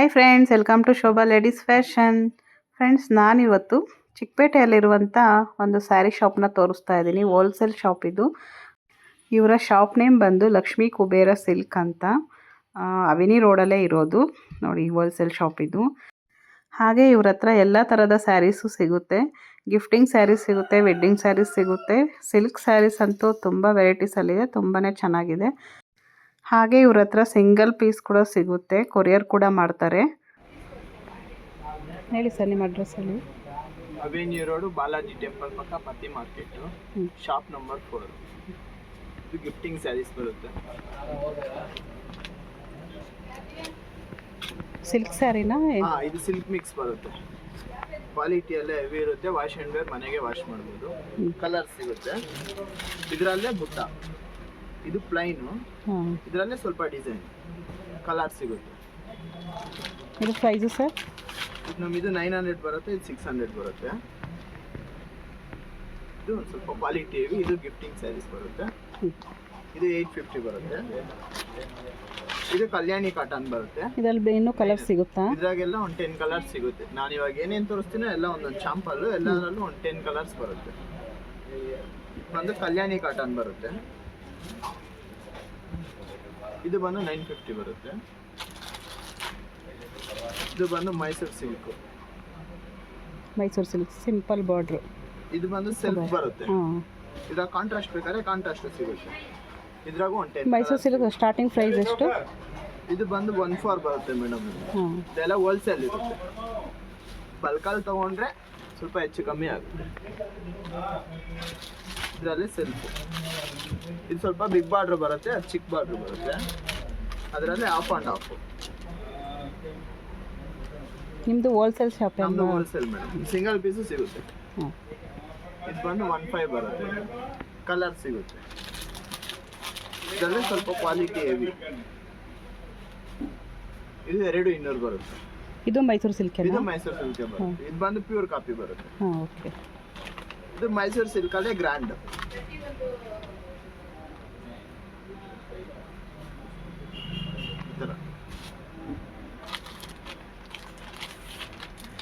Hi friends, welcome to Shobha ladies fashion. Friends, ನಾನಿವತ್ತು ಚಿಕ್ಕಪೇಟೆಯಲ್ಲಿರುವಂಥ ಒಂದು ಸ್ಯಾರಿ ಶಾಪ್ನ ತೋರಿಸ್ತಾ ಇದ್ದೀನಿ. ಹೋಲ್ಸೇಲ್ ಶಾಪ್ ಇದು. ಇವರ ಶಾಪ್ ನೇಮ್ ಬಂದು ಲಕ್ಷ್ಮೀ ಕುಬೇರ ಸಿಲ್ಕ್ ಅಂತ. ಅವಿನಿ ರೋಡಲ್ಲೇ ಇರೋದು ನೋಡಿ, ಹೋಲ್ಸೇಲ್ ಶಾಪ್ ಇದು. ಹಾಗೆ ಇವ್ರ ಹತ್ರ ಎಲ್ಲ ಥರದ ಸ್ಯಾರೀಸು ಸಿಗುತ್ತೆ. ಗಿಫ್ಟಿಂಗ್ ಸ್ಯಾರೀಸ್ ಸಿಗುತ್ತೆ, ವೆಡ್ಡಿಂಗ್ ಸ್ಯಾರೀಸ್ ಸಿಗುತ್ತೆ. ಸಿಲ್ಕ್ ಸ್ಯಾರೀಸ್ ಅಂತೂ ತುಂಬ ವೆರೈಟೀಸಲ್ಲಿದೆ, ತುಂಬಾ ಚೆನ್ನಾಗಿದೆ. ಹಾಗೆ ಇವ್ರ ಹತ್ರ ಸಿಂಗಲ್ ಪೀಸ್ ಕೂಡ ಸಿಗುತ್ತೆ, ಕೊರಿಯರ್ ಕೂಡ ಮಾಡ್ತಾರೆ. ಹೇಳಿ ಸರ್, ನಿಮ್ಮ ಅಡ್ರೆಸ್ ಹೇಳಿ. ಅವೆನ್ಯೂ ರೋಡು, ಬಾಲಾಜಿ ಟೆಂಪಲ್ ಪಕ್ಕ, ಪತ್ತಿ ಮಾರ್ಕೆಟ್, ಶಾಪ್ ನಂಬರ್ 4. ಇದು ಗಿಫ್ಟಿಂಗ್ ಸ್ಯಾರೀಸ್ ಬರುತ್ತೆ. ಸಿಲ್ಕ್ ಸ್ಯಾರಿನಾ? ಇದು ಸಿಲ್ಕ್ ಮಿಕ್ಸ್ ಬರುತ್ತೆ. ಕ್ವಾಲಿಟಿಯಲ್ಲೇ ಹೆವಿ ಇರುತ್ತೆ. ವಾಶ್ ಆ್ಯಂಡ್ ವೇರ್, ಮನೆಗೆ ವಾಶ್ ಮಾಡ್ಬೋದು. ಕಲರ್ ಸಿಗುತ್ತೆ. ಇದರಲ್ಲೇ ಬುಟ್ಟ, ಇದು ಪ್ಲೈನು, ಇದರಲ್ಲೇ ಸ್ವಲ್ಪ ಡಿಸೈನ್ ಕಲರ್ ಸಿಗುತ್ತೆ. ಇದು ಪ್ರೈಸು ಸರ್? ಇದು 900 ಬರುತ್ತೆ, ಇದು 600 ಬರುತ್ತೆ. ಇದು ಒಂದು ಸ್ವಲ್ಪ ಕ್ವಾಲಿಟಿ ಹೆವಿ. ಇದು ಗಿಫ್ಟಿಂಗ್ ಸ್ಯಾರೀಸ್ ಬರುತ್ತೆ. ಇದು 850 ಬರುತ್ತೆ. ಇದು ಕಲ್ಯಾಣಿ ಕಾಟನ್ ಬರುತ್ತೆ. ಇದರಲ್ಲಿ ಇನ್ನೂ ಕಲರ್ ಸಿಗುತ್ತಾ? ಇದ್ರಾಗೆಲ್ಲ ಒಂದು 10 ಕಲರ್ಸ್ ಸಿಗುತ್ತೆ. ನಾನು ಇವಾಗ ಏನೇನು ತೋರಿಸ್ತೀನೋ ಎಲ್ಲ ಒಂದೊಂದು ಶಾಂಪಲ್, ಎಲ್ಲದರಲ್ಲೂ ಒಂದು 10 ಕಲರ್ಸ್ ಬರುತ್ತೆ. ಒಂದು ಕಲ್ಯಾಣಿ ಕಾಟನ್ ಬರುತ್ತೆ. ಇದು ಬಂದು 950 ಬರುತ್ತೆ. ಇದು ಬಂದು Mysuru silk. Mysuru silk simple border. ಇದು ಬಂದು ಸಿಲ್ಕ್ ಬರುತ್ತೆ. ಇದ್ರಾಗ ಕಾಂಟ್ರಾಸ್ಟ್ ಬೇಕಾದ್ರೆ ಕಾಂಟ್ರಾಸ್ಟ್ ಸಿಗುತ್ತೆ. ಇದ್ರಾಗೂ ಒಂದು 10. ಮೈಸೂರು ಸಿಲ್ಕ್ ಸ್ಟಾರ್ಟಿಂಗ್ ಪ್ರೈಸ್ ಎಷ್ಟು? ಇದು ಬಂದು 14 ಬರುತ್ತೆ ಮೇಡಮ್. ಇದೆಲ್ಲ ಹೋಲ್ಸೇಲ್ ಇರುತ್ತೆ. ಬಲ್ಕಲ್ಲಿ ತೊಗೊಂಡ್ರೆ ಸ್ವಲ್ಪ ಹೆಚ್ಚು ಕಮ್ಮಿ ಆಗುತ್ತೆ. ಇದರಲ್ಲಿ ಸಿಲ್ಕ್. ಇದು ಸ್ವಲ್ಪ ಬಿಗ್ ಬಾರ್ಡ್ರ್ ಬರುತ್ತೆ, ಅದು ಚಿಕ್ಕ ಬಾರ್ಡ್ರ್ ಬರುತ್ತೆ. ಅದರಲ್ಲಿ ಆಫ್ ಆ್ಯಂಡ್ ಆಫ್. ನಿಮ್ಮದು ಹೋಲ್ಸೇಲ್ ಶಾಪ್? ನಮ್ಮದು ಹೋಲ್ಸೇಲ್ ಮೇಡಮ್. ಸಿಂಗಲ್ ಪೀಸು ಸಿಗುತ್ತೆ. ಇದು ಬಂದು 15 ಬರುತ್ತೆ. ಕಲರ್ ಸಿಗುತ್ತೆ. ಇದರಲ್ಲಿ ಸ್ವಲ್ಪ ಕ್ವಾಲಿಟಿ ಹೆವಿ. ಇದು 200 ಬರುತ್ತೆ. ಇದು ಮೈಸೂರು ಸಿಲ್ಕ್? ಇದು ಮೈಸೂರು ಸಿಲ್ಕ್ ಬರುತ್ತೆ. ಇದು ಬಂದು ಪ್ಯೂರ್ ಕಾಪಿ ಬರುತ್ತೆ. ಓಕೆ. ಇದು ಮೈಸೂರು ಸಿಲ್ಕಲ್ಲೇ ಗ್ರ್ಯಾಂಡ್.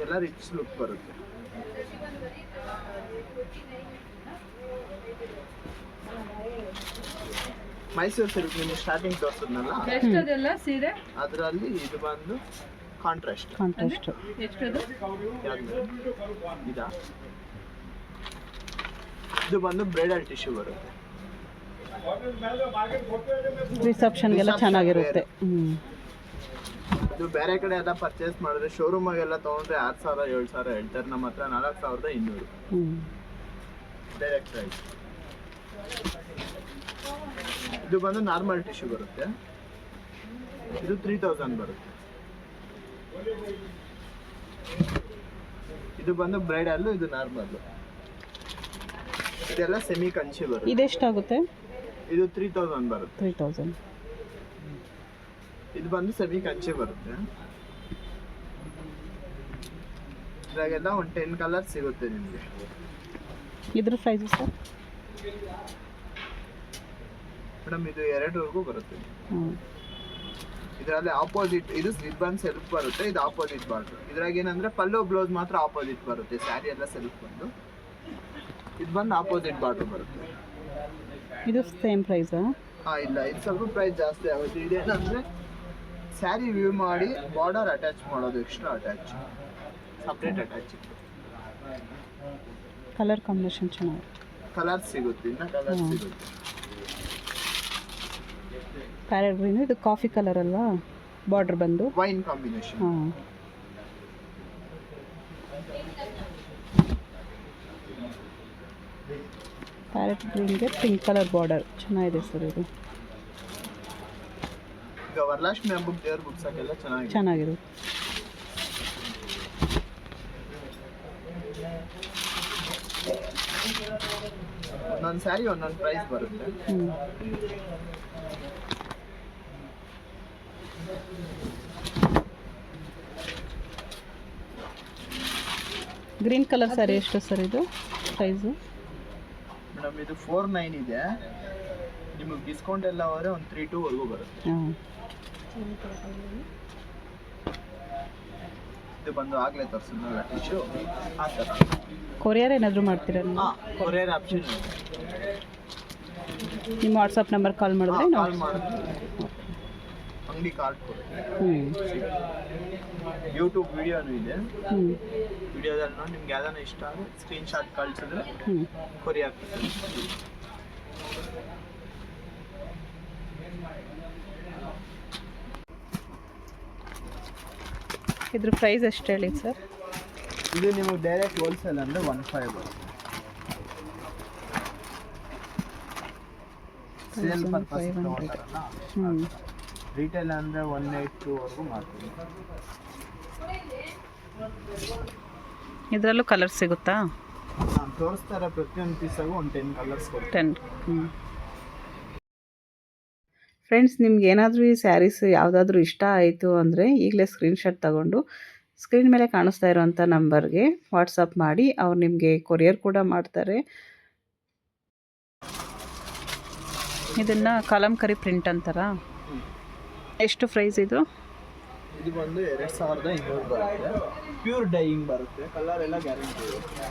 ಎಲ್ಲ ರಿಚ್ ಲುಕ್ ಬರುತ್ತೆ. ಮೈಸೂರು ಸಿಲ್ಕ್ ನಿಮ್ಗೆ ಸ್ಟಾರ್ಟಿಂಗ್ ತೋರಿಸಿದ್ನಲ್ಲ, ಅದರಲ್ಲಿ ಇದು ಬಂದು ಕಾಂಟ್ರಾಸ್ಟ್. ಇದು ಬಂದು ಬ್ರೈಡಲ್ ಟಿಶ್ಯೂ ಬರುತ್ತೆ. ರಿಸೆಪ್ಷನ್ಗೆಲ್ಲ ಚೆನ್ನಾಗಿರುತ್ತೆ. ಇದು ಬೇರೆ ಕಡೆ ಎಲ್ಲ ಪರ್ಚೇಸ್ ಮಾಡಿದ್ರೆ, ಶೋರೂಮಾಗೆಲ್ಲ ತೊಗೊಂಡ್ರೆ 6000 7000 ಹೇಳ್ತಾರೆ. ನಮ್ಮ ಹತ್ರ 4200 ಡೈರೆಕ್ಟ್ ಪ್ರೈಸ್. ಇದು ಬಂದು ನಾರ್ಮಲ್ ಟಿಶ್ಯೂ ಬರುತ್ತೆ. ಇದು 3000 ಬರುತ್ತೆ. ಇದು ಬಂದು ಬ್ರೈಡಲ್, ಇದು ನಾರ್ಮಲ್. ಇದೆಲ್ಲ ಸೆಮಿ ಕಂಚಿ ಬರುತ್ತೆ. ಇದೆಷ್ಟಾಗುತ್ತೆ? ಇದು 3000 ಬರುತ್ತೆ. 3000. ಇದು ಬಂದು ಸೆಮಿ ಕಂಚಿ ಬರುತ್ತೆ. ಇದ್ರಾಗೆಲ್ಲ ಒಂದು 10 ಕಲರ್ ಸಿಗುತ್ತೆ ನಿಮಗೆ. ಇದ್ರ ಪ್ರೈಸ್ ಸರ್? ಮೇಡಮ್ ಇದು 2ವರೆಗೂ ಬರುತ್ತೆ. ಇದರಲ್ಲಿ ಆಪೋಸಿಟ್, ಇದು ರಿಬ್ಬನ್ ಸೆಲ್ಫ್ ಬರುತ್ತೆ, ಇದು ಆಪೋಸಿಟ್ ಬಾರ್ಡರ್. ಇದ್ರಾಗ ಏನಂದ್ರೆ ಪಲ್ಲು ಬ್ಲೌಸ್ ಮಾತ್ರ ಆಪೋಸಿಟ್ ಬರುತ್ತೆ, ಸ್ಯಾರಿ ಎಲ್ಲ ಸೆಲ್ಫ್ ಬಂದು. ಇದು ಬಂದು ಆಪೋಸಿಟ್ ಬಾರ್ಡರ್ ಬರುತ್ತೆ. ಇದು ಸೇಮ್ ಪ್ರೈಸಾ? ಇಲ್ಲ, ಇದು ಸ್ವಲ್ಪ ಪ್ರೈಸ್ ಜಾಸ್ತಿ ಆಗುತ್ತೆ. ಇದೇನಂದ್ರೆ ಸ್ಯಾರಿ ವ್ಯೂ ಮಾಡಿ ಬಾರ್ಡರ್ ಅಟ್ಯಾಚ್ ಮಾಡೋದು, extra attach, separate attach. Colour combination ಚೆನ್ನಾಗಿ ಕಲರ್ ಸಿಗುತ್ತೆ. ಇನ್ನು ಕಲರ್ ಸಿಗುತ್ತೆ. ಪ್ಯಾರೆಟ್ ಗ್ರೀನ್, ಇದು ಕಾಫಿ ಕಲರ್ ಅಲ್ವಾ? ಬಾರ್ಡರ್ ಬಂದು ವೈನ್ ಕಾಂಬಿನೇಷನ್. ಪ್ಯಾರೆಟ್ ಗ್ರೀನ್ಗೆ ಪಿಂಕ್ ಕಲರ್ ಬಾರ್ಡರ್ ಚೆನ್ನಾಗಿದೆ ಸರ್. ಇದು ಈಗ ವರಲಕ್ಷ್ಮಿ ಹಬ್ಬಕ್ಕೆ ದೇವ್ರ ಬುಕ್ಸಕ್ಕೆಲ್ಲ ಚೆನ್ನಾಗಿರುತ್ತೆ. ಒಂದೊಂದು ಸ್ಯಾರಿ ಒಂದೊಂದು ಪ್ರೈಸ್ ಬರುತ್ತೆ. ಗ್ರೀನ್ ಕಲರ್ ಸ್ಯಾರಿ ಎಷ್ಟು ಸರ್ ಇದು ಪ್ರೈಸು? ಮೇಡಮ್ ಇದು 49 ಇದೆ. ನಿಮಗೆ ಡಿಸ್ಕೌಂಟ್ ಎಲ್ಲ ಹೋದರೆ ಒಂದು 32 ವರೆಗೂ ಬರುತ್ತೆ. ಇದು ಬಂದು ಆಗಲೇ ತೋರಿಸಿದ್ನಲ್ಲ ಟಿಶ್ಯೂ ಆ ಥರ. ಕೊರಿಯರ್ ಏನಾದರೂ ಮಾಡ್ತೀರಾ ನೀವು? ಹಾಂ, ಕೊರಿಯರ್ ಆಪ್ಷನ್ ನಿಮ್ಮ ವಾಟ್ಸಪ್ ನಂಬರ್ ಕಾಲ್ ಮಾಡಿದ್ರೆ ಕಾಲ್ ಮಾಡಿದ್ರೆ ಅಂಗಡಿ ಕಾರ್ಡ್ ಕೊಡಿ. ಯೂಟ್ಯೂಬ್ ವಿಡಿಯೋನು ಇದೆ. ವಿಡಿಯೋದಲ್ಲಿ ನೋಡಿ ನಿಮ್ಗೆ ಯಾವ್ದಾನ ಇಷ್ಟ ಆದರೆ ಸ್ಕ್ರೀನ್ಶಾಟ್ ಕಳಿಸಿದ್ರೆ ಕೊರಿಯರ್. ಇದ್ರ ಪ್ರೈಸ್ ಎಷ್ಟು ಹೇಳಿ ಸರ್? ಇದು ನಿಮಗೆ ಡೈರೆಕ್ಟ್ ಹೋಲ್ಸೇಲ್ ಅಂದರೆ 1.5 ಬರುತ್ತೆ. ಸೇಲ್ ಪರ್ಪಸ್ ತಗೊಂತಾರಲ್ಲ, ರಿಟೇಲ್ ಅಂದರೆ 182ವರೆಗೂ ಮಾಡ್ತೀವಿ. ಇದರಲ್ಲೂ ಕಲರ್ ಸಿಗುತ್ತಾ? ನಾನು ತೋರಿಸ್ತಾರೆ ಪ್ರತಿಯೊಂದು ಪೀಸಾಗೂ ಒಂದು 10 ಕಲರ್ಸ್ ಕೊಡ್ತೀನಿ. 10. ಫ್ರೆಂಡ್ಸ್, ನಿಮ್ಗೆ ಏನಾದರೂ ಈ ಸ್ಯಾರೀಸ್ ಯಾವುದಾದ್ರೂ ಇಷ್ಟ ಆಯಿತು ಅಂದರೆ ಈಗಲೇ ಸ್ಕ್ರೀನ್ಶಾಟ್ ತಗೊಂಡು ಸ್ಕ್ರೀನ್ ಮೇಲೆ ಕಾಣಿಸ್ತಾ ಇರೋವಂಥ ನಂಬರ್ಗೆ ವಾಟ್ಸಪ್ ಮಾಡಿ, ಅವ್ರು ನಿಮಗೆ ಕೊರಿಯರ್ ಕೂಡ ಮಾಡ್ತಾರೆ. ಇದನ್ನು ಕಲಂಕರಿ ಪ್ರಿಂಟ್ ಅಂತಾರ. ಎಷ್ಟು ಪ್ರೈಸ್ ಇದು? ಇದು ಬಂದು 2200 ಬರುತ್ತೆ. ಪ್ಯೂರ್ ಡೈಯಿಂಗ್ ಬರುತ್ತೆ, ಕಲರ್ ಎಲ್ಲ ಗ್ಯಾರಂಟಿ ಇರುತ್ತೆ.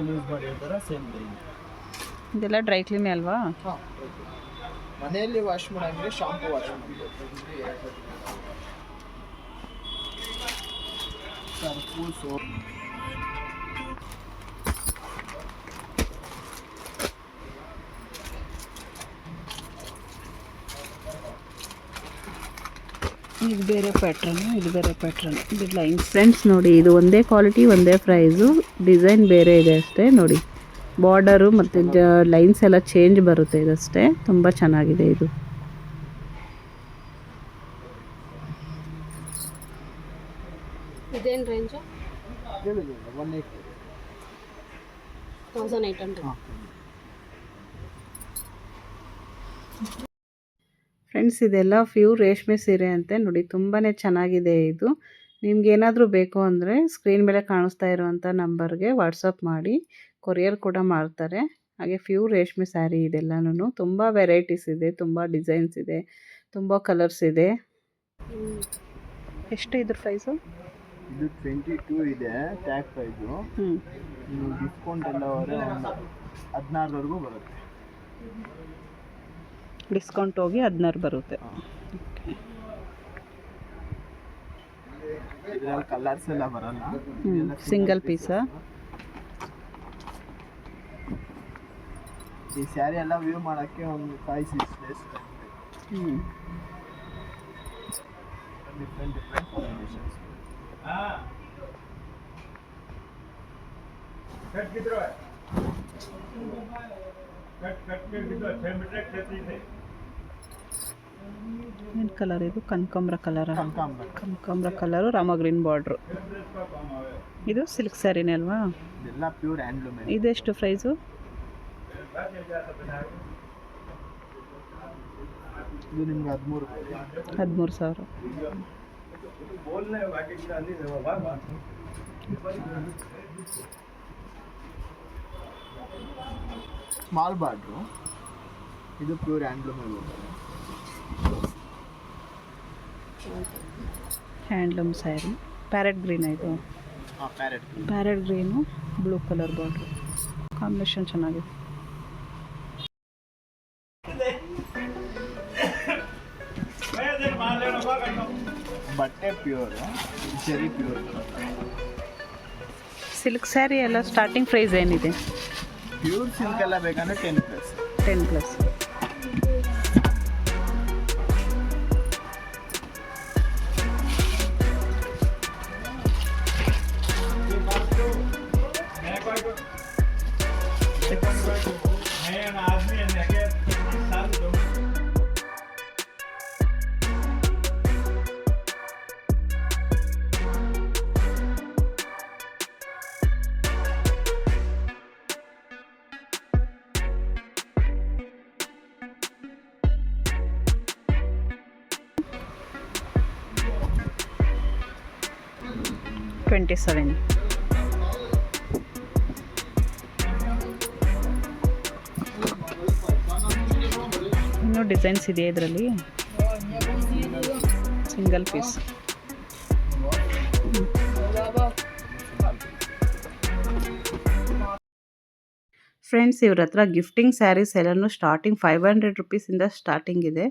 ಯೂಸ್ ಮಾಡಿರ್ತಾರೆ ಸೇಮ್ ಡೈಯಿಂಗ್. ಇದೆಲ್ಲ ಡ್ರೈ ಕ್ಲೀನ್ ಅಲ್ವಾ? ಹಾಂ, ಮನೆಯಲ್ಲಿ ವಾಶ್ ಮಾಡಂಗಿದ್ರೆ ಶಾಂಪು ವಾಶ್ ಮಾಡಬೇಕು. Surf, soap. ಇದು ಬೇರೆ ಪ್ಯಾಟ್ರನ್, ಇದು ಬೇರೆ ಪ್ಯಾಟ್ರನ್, ಇದು ಲೈನ್ಸ್. ಫ್ರೆಂಡ್ಸ್ ನೋಡಿ, ಇದು ಒಂದೇ ಕ್ವಾಲಿಟಿ ಒಂದೇ ಪ್ರೈಸು, ಡಿಸೈನ್ ಬೇರೆ ಇದೆ ಅಷ್ಟೇ. ನೋಡಿ, ಬಾರ್ಡರು ಮತ್ತು ಲೈನ್ಸ್ ಎಲ್ಲ ಚೇಂಜ್ ಬರುತ್ತೆ ಇದಷ್ಟೇ. ತುಂಬ ಚೆನ್ನಾಗಿದೆ ಇದು. ಇದೇನು ರೇಂಜು? 1800. ಫ್ರೆಂಡ್ಸ್, ಇದೆಲ್ಲ ಪ್ಯೂರ್ ರೇಷ್ಮೆ ಸೀರೆ ಅಂತೆ. ನೋಡಿ, ತುಂಬಾ ಚೆನ್ನಾಗಿದೆ ಇದು. ನಿಮ್ಗೇನಾದರೂ ಬೇಕು ಅಂದರೆ ಸ್ಕ್ರೀನ್ ಮೇಲೆ ಕಾಣಿಸ್ತಾ ಇರೋವಂಥ ನಂಬರ್ಗೆ ವಾಟ್ಸಪ್ ಮಾಡಿ, ಕೊರಿಯರ್ ಕೂಡ ಮಾಡ್ತಾರೆ. ಹಾಗೆ ಪ್ಯೂರ್ ರೇಷ್ಮೆ ಸ್ಯಾರಿ ಇದೆಲ್ಲನೂ. ತುಂಬ ವೆರೈಟೀಸ್ ಇದೆ, ತುಂಬ ಡಿಸೈನ್ಸ್ ಇದೆ, ತುಂಬ ಕಲರ್ಸ್ ಇದೆ. ಎಷ್ಟು ಇದ್ರ ಪ್ರೈಸು? ಇದು 22 ಇದೆ ಟ್ಯಾಗ್ ಪ್ರೈಸು. ನೀವು ಡಿಸ್ಕೌಂಟ್ ಎಲ್ಲ ಹೋದರೆ 16ವರೆಗೂ ಬರುತ್ತೆ. ಡಿಸ್ಕೌಂಟ್ ಹೋಗಿ 16 ಬರುತ್ತೆ. ಇದರಲ್ಲಿ ಕಲರ್ಸ್ ಎಲ್ಲ ಬರಲ್ಲ. ಸಿಂಗಲ್ ಪೀಸಾ? ಈ ಸ್ಯಾರಿ ಎಲ್ಲ ವ್ಯೂ ಮಾಡೋಕ್ಕೆ ಒಂದು 5-6 ಡೇಸ್. Different combinations. ಏನು ಕಲರ್ ಇದು? ಕನಕಾಂಬ್ರ ಕಲರ? ಕನಕಾಂಬ್ರ ಕಲರು, ರಾಮ ಗ್ರೀನ್ ಬಾರ್ಡ್ರು. ಇದು ಸಿಲ್ಕ್ ಸ್ಯಾರಿನೇ ಅಲ್ವಾ? ಇದೆಲ್ಲ ಪ್ಯೂರ್ ಹ್ಯಾಂಡ್ಲೂಮ್. ಇದೆಷ್ಟು ಪ್ರೈಸು? ಇದು ನಿಮ್ಗೆ 13,000. Small border. ಇದು pure handloom handloom sari. Parrot green ಇದು? Parrot green, blue colour border. Combination ಚೆನ್ನಾಗಿದೆ. ಬಟ್ಟೆ pure, zari pure. Silk sari ಎಲ್ಲ ಸ್ಟಾರ್ಟಿಂಗ್ ಪ್ರೈಸ್ ಏನಿದೆ? ಪ್ಯೂರ್ ಸಿಲ್ಕ್ ಎಲ್ಲ ಬೇಕಂದ್ರೆ 10+. 10+. $27. ಇನ್ನೂ ಡಿಸೈನ್ಸ್ ಇದೆಯಾ ಇದರಲ್ಲಿ? Single piece. ಫ್ರೆಂಡ್ಸ್ ಇವ್ರ ಹತ್ರ ಗಿಫ್ಟಿಂಗ್ ಸ್ಯಾರೀಸ್ ಎಲ್ಲನೂ ಸ್ಟಾರ್ಟಿಂಗ್ 500 ರುಪೀಸಿಂದ ಸ್ಟಾರ್ಟಿಂಗ್ ಇದೆ.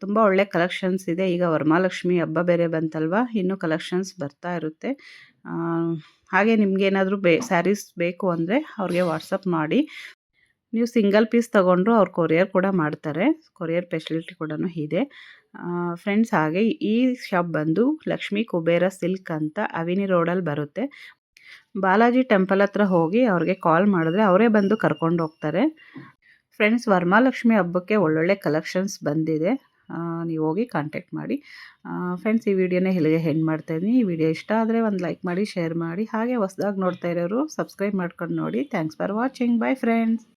ತುಂಬ ಒಳ್ಳೆ ಕಲೆಕ್ಷನ್ಸ್ ಇದೆ. ಈಗ ವರಮಹಾಲಕ್ಷ್ಮಿ ಹಬ್ಬ ಬೇರೆ ಬಂತಲ್ವಾ, ಇನ್ನೂ ಕಲೆಕ್ಷನ್ಸ್ ಬರ್ತಾ ಇರುತ್ತೆ. ಹಾಗೆ ನಿಮ್ಗೇನಾದರೂ ಸ್ಯಾರೀಸ್ ಬೇಕು ಅಂದರೆ ಅವ್ರಿಗೆ ವಾಟ್ಸಪ್ ಮಾಡಿ. ನೀವು ಸಿಂಗಲ್ ಪೀಸ್ ತೊಗೊಂಡ್ರು ಅವ್ರು ಕೊರಿಯರ್ ಕೂಡ ಮಾಡ್ತಾರೆ. ಕೊರಿಯರ್ ಫೆಸಿಲಿಟಿ ಕೂಡ ಇದೆ. ಫ್ರೆಂಡ್ಸ್ ಹಾಗೆ ಈ ಶಾಪ್ ಬಂದು ಲಕ್ಷ್ಮೀ ಕುಬೇರ ಸಿಲ್ಕ್ ಅಂತ ಅವಿನಿ ರೋಡಲ್ಲಿ ಬರುತ್ತೆ. ಬಾಲಾಜಿ ಟೆಂಪಲ್ ಹತ್ರ ಹೋಗಿ ಅವ್ರಿಗೆ ಕಾಲ್ ಮಾಡಿದ್ರೆ ಅವರೇ ಬಂದು ಕರ್ಕೊಂಡು ಹೋಗ್ತಾರೆ. ಫ್ರೆಂಡ್ಸ್ ವರಮಹಾಲಕ್ಷ್ಮಿ ಹಬ್ಬಕ್ಕೆ ಒಳ್ಳೊಳ್ಳೆ ಕಲೆಕ್ಷನ್ಸ್ ಬಂದಿದೆ. ನೀವು ಹೋಗಿ ಕಾಂಟ್ಯಾಕ್ಟ್ ಮಾಡಿ. ಫ್ರೆಂಡ್ಸ್ ಈ ವಿಡಿಯೋನ ಇಲ್ಲಿಗೆ ಎಂಡ್ ಮಾಡ್ತಾಯಿದ್ದೀನಿ. ಈ ವಿಡಿಯೋ ಇಷ್ಟ ಆದರೆ ಒಂದು ಲೈಕ್ ಮಾಡಿ, ಶೇರ್ ಮಾಡಿ. ಹಾಗೆ ಹೊಸದಾಗಿ ನೋಡ್ತಾ ಇರೋರು ಸಬ್ಸ್ಕ್ರೈಬ್ ಮಾಡ್ಕೊಂಡು ನೋಡಿ. Thanks for watching. By friends.